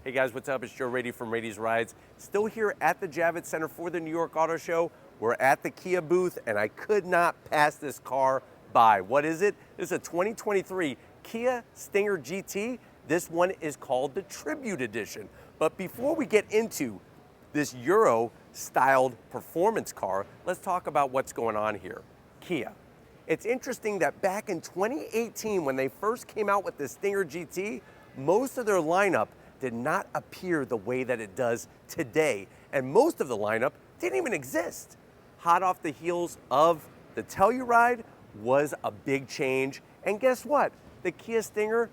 Hey guys, what's up? It's Joe Raiti from Raiti's Rides. Still here at the Javits Center for the New York Auto Show. We're at the Kia booth and I could not pass this car by. What is it? This is a 2023 Kia Stinger GT. This one is called the Tribute Edition. But before we get into this Euro-styled performance car, let's talk about what's going on here. Kia. It's interesting that back in 2018, when they first came out with the Stinger GT, most of their lineup did not appear the way that it does today. And most of the lineup didn't even exist. Hot off the heels of the Telluride was a big change. And guess what? The Kia Stinger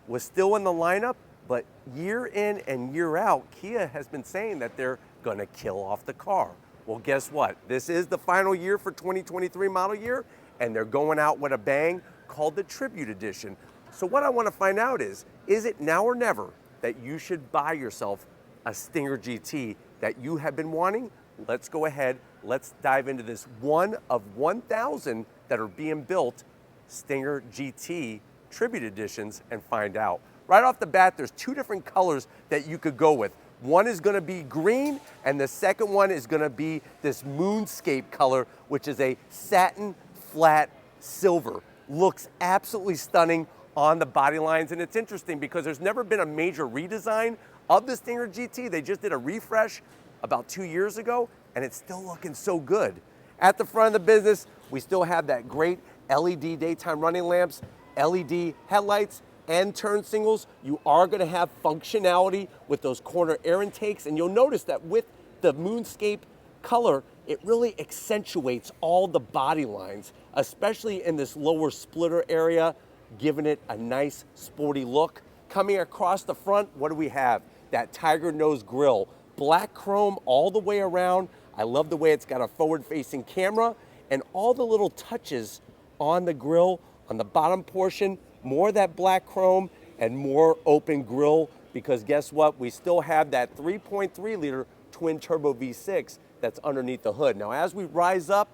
was still in the lineup, but year in and year out, Kia has been saying that they're gonna kill off the car. Well, guess what? This is the final year for 2023 model year, and they're going out with a bang called the Tribute Edition. So what I wanna find out is it now or never that you should buy yourself a Stinger GT that you have been wanting? Let's go ahead, let's dive into this one of 1,000 that are being built Stinger GT Tribute Editions and find out. Right off the bat, there's two different colors that you could go with. One is gonna be green, and the second one is gonna be this moonscape color, which is a satin flat silver. Looks absolutely stunning on the body lines, and it's interesting because there's never been a major redesign of the Stinger GT. They just did a refresh about 2 years ago, and it's still looking so good. At the front of the business, we still have that great LED daytime running lamps, LED headlights, and turn signals. You are gonna have functionality with those corner air intakes, and you'll notice that with the moonscape color, it really accentuates all the body lines, especially in this lower splitter area, giving it a nice sporty look. Coming across the front, what do we have? That tiger nose grille, black chrome all the way around. I love the way it's got a forward-facing camera and all the little touches on the grille on the bottom portion, more of that black chrome and more open grille, because guess what? We still have that 3.3 liter twin turbo V6 that's underneath the hood. Now, as we rise up,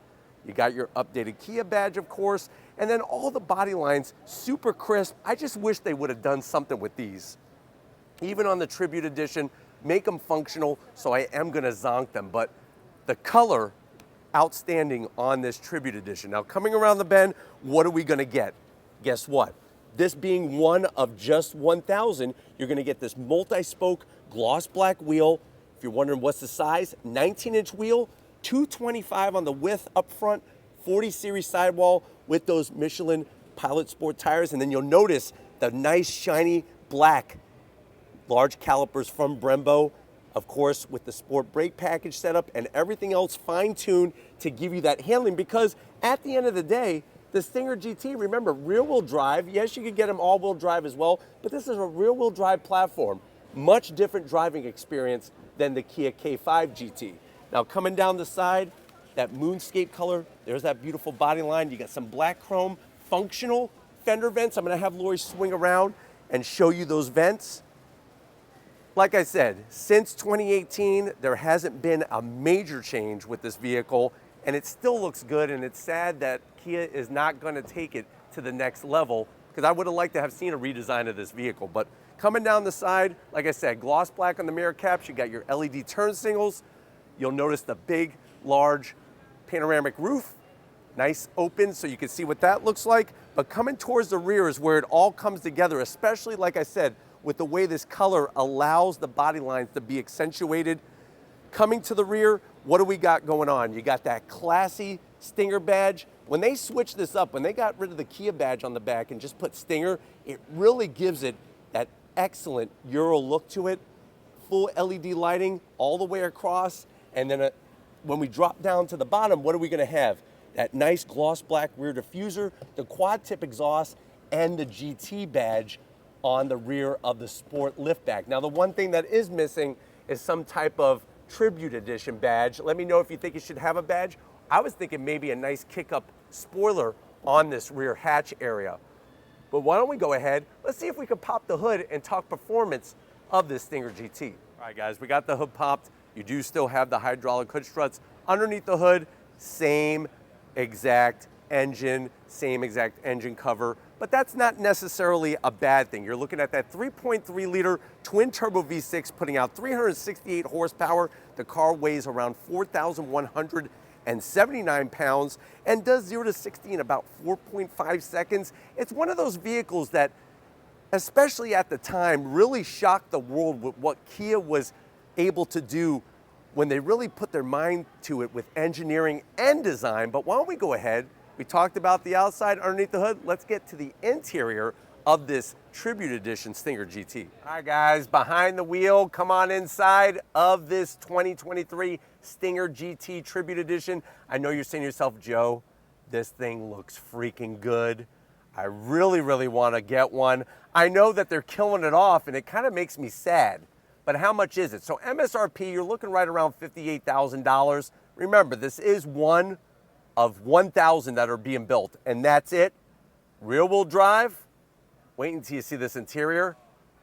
you got your updated Kia badge, of course, and then all the body lines, super crisp. I just wish they would have done something with these. Even on the Tribute Edition, make them functional, so I am gonna zonk them, but the color, outstanding on this Tribute Edition. Now, coming around the bend, what are we gonna get? Guess what? This being one of just 1,000, you're gonna get this multi-spoke gloss black wheel. If you're wondering what's the size, 19-inch wheel, 225 on the width up front, 40 series sidewall with those Michelin Pilot Sport tires. And then you'll notice the nice shiny black large calipers from Brembo, of course, with the sport brake package setup and everything else fine-tuned to give you that handling, because at the end of the day, the Stinger GT, remember, rear-wheel drive. Yes, you could get them all-wheel drive as well, but this is a rear-wheel drive platform. Much different driving experience than the Kia K5 GT. Now, coming down the side, that moonscape color, there's that beautiful body line. You got some black chrome, functional fender vents. I'm gonna have Lori swing around and show you those vents. Like I said, since 2018, there hasn't been a major change with this vehicle, and it still looks good, and it's sad that Kia is not gonna take it to the next level, because I would have liked to have seen a redesign of this vehicle. But coming down the side, like I said, gloss black on the mirror caps, you got your LED turn signals. You'll notice the big, large panoramic roof, nice open so you can see what that looks like. But coming towards the rear is where it all comes together, especially, like I said, with the way this color allows the body lines to be accentuated. Coming to the rear, what do we got going on? You got that classy Stinger badge. When they switched this up, when they got rid of the Kia badge on the back and just put Stinger, it really gives it that excellent Euro look to it. Full LED lighting all the way across. And then when we drop down to the bottom, what are we gonna have? That nice gloss black rear diffuser, the quad tip exhaust, and the GT badge on the rear of the Sport liftback. Now, the one thing that is missing is some type of Tribute Edition badge. Let me know if you think you should have a badge. I was thinking maybe a nice kick-up spoiler on this rear hatch area. But why don't we go ahead, let's see if we can pop the hood and talk performance of this Stinger GT. All right, guys, we got the hood popped. You do still have the hydraulic hood struts. Underneath the hood, same exact engine, same exact engine cover. but that's not necessarily a bad thing. You're looking at that 3.3 liter twin turbo V6 putting out 368 horsepower. The car weighs around 4,179 pounds and does 0 to 60 in about 4.5 seconds. It's one of those vehicles that, especially at the time, really shocked the world with what Kia was able to do when they really put their mind to it with engineering and design. But why don't we go ahead? We talked about the outside underneath the hood. Let's get to the interior of this Tribute Edition Stinger GT. All right, guys, behind the wheel, come on inside of this 2023 Stinger GT Tribute Edition. I know you're saying to yourself, Joe, this thing looks freaking good. I really, really want to get one. I know that they're killing it off, and it kind of makes me sad. But how much is it? So MSRP, you're looking right around $58,000. Remember, this is one of 1,000 that are being built, and that's it. Rear-wheel drive. Wait until you see this interior.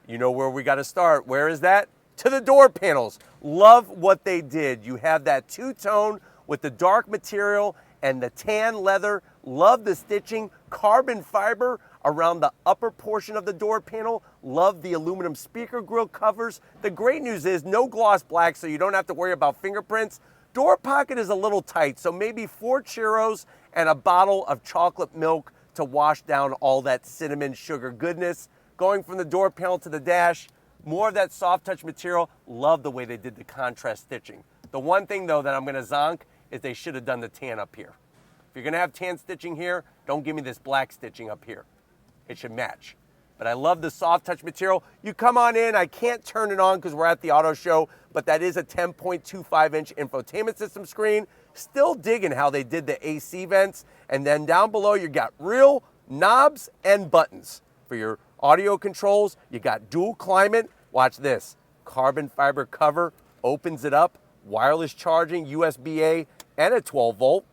You know where we got to start. Where is that? To the door panels. Love what they did. You have that two-tone with the dark material and the tan leather. Love the stitching. Carbon fiber around the upper portion of the door panel. Love the aluminum speaker grille covers. The great news is no gloss black, so you don't have to worry about fingerprints. Door pocket is a little tight, so maybe 4 churros and a bottle of chocolate milk to wash down all that cinnamon sugar goodness. Going from the door panel to the dash, more of that soft touch material. Love the way they did the contrast stitching. The one thing though that I'm gonna zonk is they should have done the tan up here. If you're gonna have tan stitching here, don't give me this black stitching up here. It should match. But I love the soft touch material. You come on in, I can't turn it on because we're at the auto show, but that is a 10.25 inch infotainment system screen. Still digging how they did the AC vents. And then down below, you got real knobs and buttons. For your audio controls, you got dual climate. Watch this, carbon fiber cover, opens it up, wireless charging, USB-A, and a 12 volt.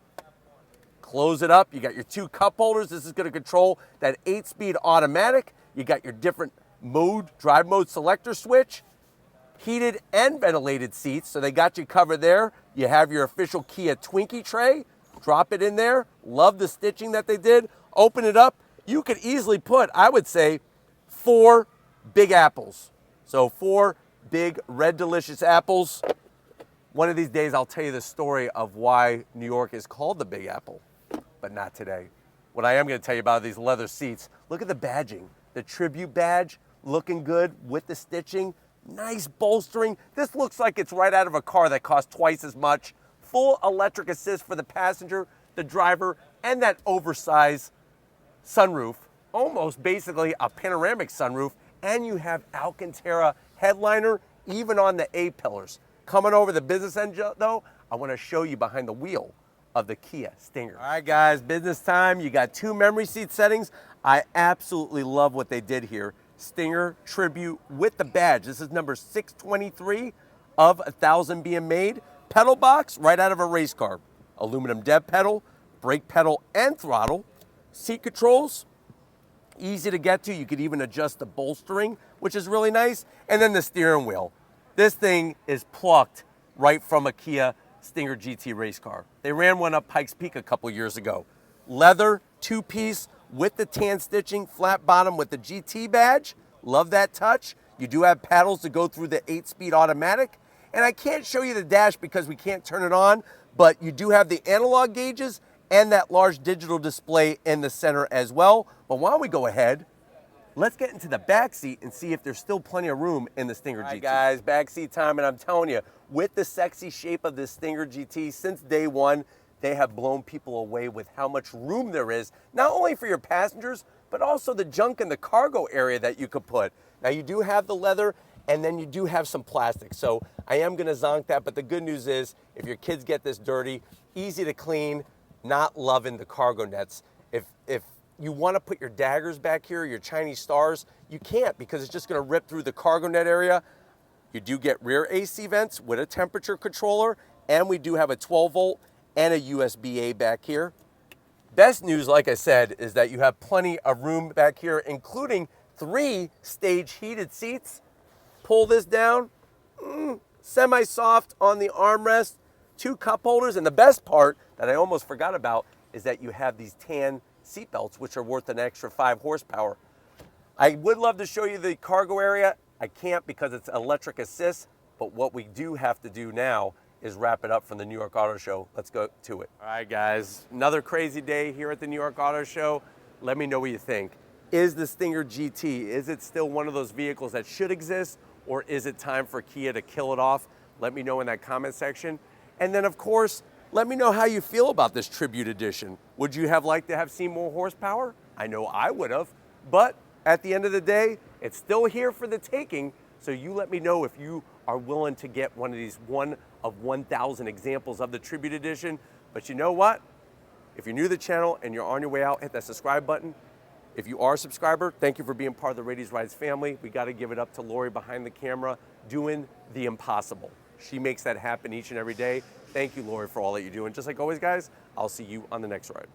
Close it up, you got your 2 cup holders. This is gonna control that 8-speed automatic. You got your different mode, drive mode selector switch, heated and ventilated seats, so they got you covered there. You have your official Kia Twinkie tray, drop it in there. Love the stitching that they did. Open it up, you could easily put, I would say, 4 big apples. So 4 big red delicious apples. One of these days I'll tell you the story of why New York is called the Big Apple, but not today. What I am gonna tell you about these leather seats, look at the badging. The Tribute badge, looking good with the stitching. Nice bolstering. This looks like it's right out of a car that costs twice as much. Full electric assist for the passenger, the driver, and that oversized sunroof. Almost basically a panoramic sunroof. And you have Alcantara headliner, even on the A-pillars. Coming over the business end though, I want to show you behind the wheel of the Kia Stinger. All right guys, business time. You got 2 memory seat settings. I absolutely love what they did here. Stinger Tribute with the badge. This is number 623 of 1,000 being made. Pedal box right out of a race car. Aluminum dev pedal, brake pedal and throttle. Seat controls, easy to get to. You could even adjust the bolstering, which is really nice. And then the steering wheel. This thing is plucked right from a Kia Stinger GT race car. They ran one up Pikes Peak a couple years ago. Leather, 2-piece with the tan stitching, flat bottom with the GT badge. Love that touch. You do have paddles to go through the 8-speed automatic. And I can't show you the dash because we can't turn it on, but you do have the analog gauges and that large digital display in the center as well. But why don't we go ahead, let's get into the back seat and see if there's still plenty of room in the Stinger GT. All right, guys, back seat time, and I'm telling you, with the sexy shape of this Stinger GT, since day one, they have blown people away with how much room there is, not only for your passengers, but also the junk in the cargo area that you could put. Now, you do have the leather, and then you do have some plastic, so I am gonna zonk that, but the good news is, if your kids get this dirty, easy to clean, not loving the cargo nets. If you wanna put your daggers back here, your Chinese stars, you can't because it's just gonna rip through the cargo net area. You do get rear AC vents with a temperature controller, and we do have a 12 volt and a USB-A back here. Best news, like I said, is that you have plenty of room back here, including 3 stage heated seats. Pull this down, semi-soft on the armrest, 2 cup holders, and the best part that I almost forgot about is that you have these tan seat belts, which are worth an extra 5 horsepower. I would love to show you the cargo area. I can't because it's electric assist, but what we do have to do now is wrap it up from the New York Auto Show. Let's go to it. All right, guys, another crazy day here at the New York Auto Show. Let me know what you think. Is the Stinger GT, is it still one of those vehicles that should exist, or is it time for Kia to kill it off? Let me know in that comment section. And then, of course, let me know how you feel about this Tribute Edition. Would you have liked to have seen more horsepower? I know I would have, but at the end of the day, it's still here for the taking, so you let me know if you are willing to get one of these 1 of 1,000 examples of the Tribute Edition. But you know what? If you're new to the channel and you're on your way out, hit that subscribe button. If you are a subscriber, thank you for being part of the Raity's Rides family. We got to give it up to Lori behind the camera, doing the impossible. She makes that happen each and every day. Thank you, Lori, for all that you do. And just like always, guys, I'll see you on the next ride.